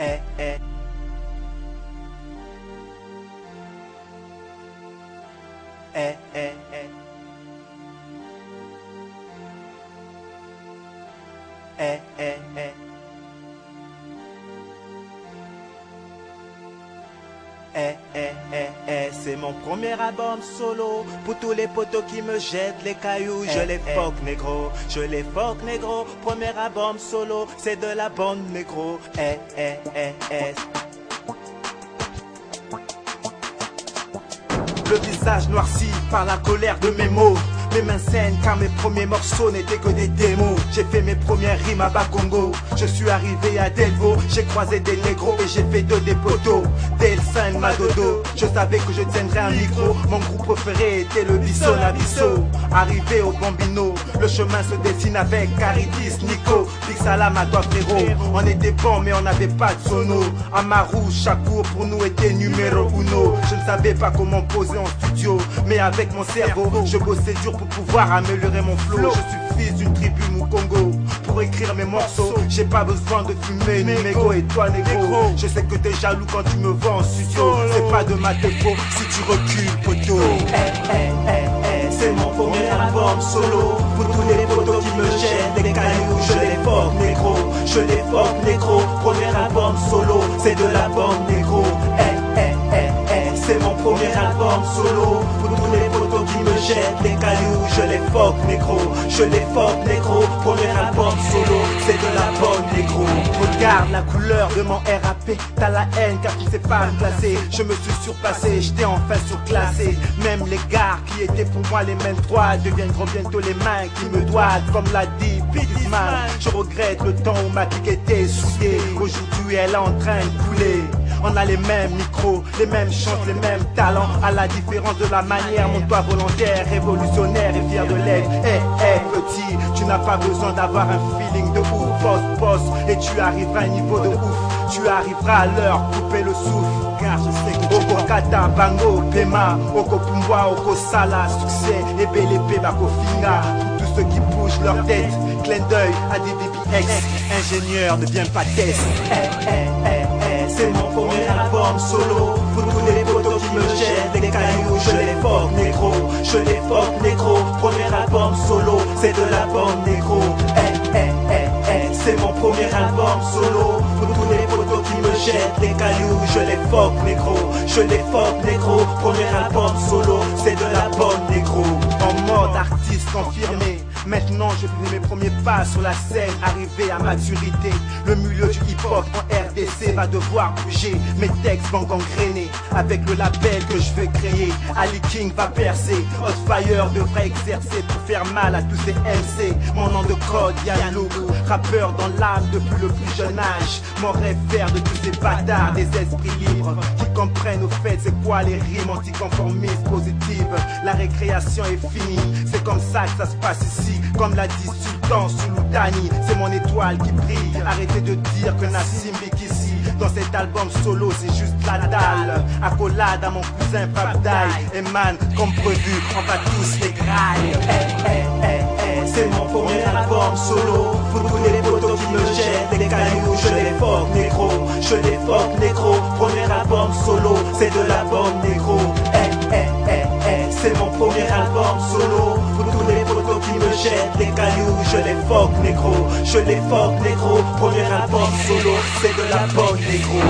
eh, eh. Eh, eh, eh. Eh, eh, eh. Eh, eh, eh, eh, c'est mon premier album solo. Pour tous les potos qui me jettent les cailloux, je les fuck négro, je les fuck négro. Premier album solo, c'est de la bonne négro. Eh, eh, eh, eh. Le visage noirci par la colère de mes mots. Mes mains saines car mes premiers morceaux n'étaient que des démos. J'ai fait mes premières rimes à Bakongo. Je suis arrivé à Delvaux, j'ai croisé des négros et j'ai fait des poteaux. Del Saint Madodo, je savais que je tiendrais un micro. Mon groupe préféré était le Bisson Abisso. Arrivé au Bambino, le chemin se dessine avec Caritis, Nico, Big Salam à toi frérot. On était bons mais on n'avait pas de sono. Amarou, Chakour pour nous était numéro uno. Je ne savais pas comment poser en studio, mais avec mon cerveau, je bossais dur pour pouvoir améliorer mon flow. Je suis fils d'une tribu Mukongo. Pour écrire mes morceaux, j'ai pas besoin de fumer ni mégot. Et toi négro, je sais que t'es jaloux quand tu me vois en studio. C'est pas de ma défaut si tu recules poteau. C'est mon premier album solo. Pour tous les potos qui me jettent des cailloux, je les fuck négro, je les fuck négro. Premier album solo, c'est de la bande négro. C'est mon premier album solo. Pour tous les potos qui me jettent les cailloux, je les fuck négro, je les fuck négro. Premier album solo, c'est de la bonne négro. Regarde la couleur de mon RAP, t'as la haine car tu sais pas me placer. Je me suis surpassé, j'étais enfin surclassé. Même les gars qui étaient pour moi les mains droites deviendront bientôt les mains qui me doivent. Comme l'a dit Pitman, je regrette le temps où ma pique était souillée. Aujourd'hui elle est en train de couler. On a les mêmes micros, les mêmes chants, les mêmes talents. À la différence de la manière, montre-toi volontaire, révolutionnaire et fier de l'être. Petit, tu n'as pas besoin d'avoir un feeling de ouf. Boss, et tu arriveras à un niveau de ouf. Tu arriveras à l'heure, couper le souffle. Car je sais que tu Oko Kata, Bango, Pema, Oko Pumwa, Oko Sala, succès, et Bélépé, Bako Finga. Tous ceux qui bougent leur tête, clin d'œil à des BBX. Ingénieur, ne viens pas test. C'est mon premier album solo. Pour tous les potos qui me jettent des cailloux, je les fuck négro, je les fuck négro. Premier album solo, c'est de la bande négro. C'est mon premier album solo. Pour tous les potos qui me jettent des cailloux, je les fuck négro, je les fuck négro. Premier album solo, c'est de la bande négro. En mode artiste confirmé. Maintenant je fais mes premiers pas sur la scène, arrivé à maturité. Le milieu du hip-hop en RDC va devoir bouger. Mes textes vont gangréner avec le label que je veux créer. Ali King va percer, Hotfire devrait exercer pour faire mal à tous ces MC. Mon nom de code, Yann Lougou, rappeur dans l'âme depuis le plus jeune âge. Mon rêve faire de tous ces bâtards des esprits libres qui comprennent au fait c'est quoi les rimes anticonformistes positives. La récréation est finie, c'est comme ça que ça se passe ici. Comme l'a dit Sultan Souloudani, c'est mon étoile qui brille. Arrêtez de dire que Nassim ici. Dans cet album solo, c'est juste la dalle. Accolade à mon cousin Fabdai. Et man, comme prévu, on va tous les grailles. C'est mon premier album solo. Pour tous les potos qui me jettent des cailloux, je les fuck négro, je les fuck négro. Premier album solo, c'est de la bonne négro. C'est mon premier album solo. Pour tous les potos qui me jettent des cailloux, je les fuck négro, je les fuck négro. Premier album solo, c'est de la bonne négro.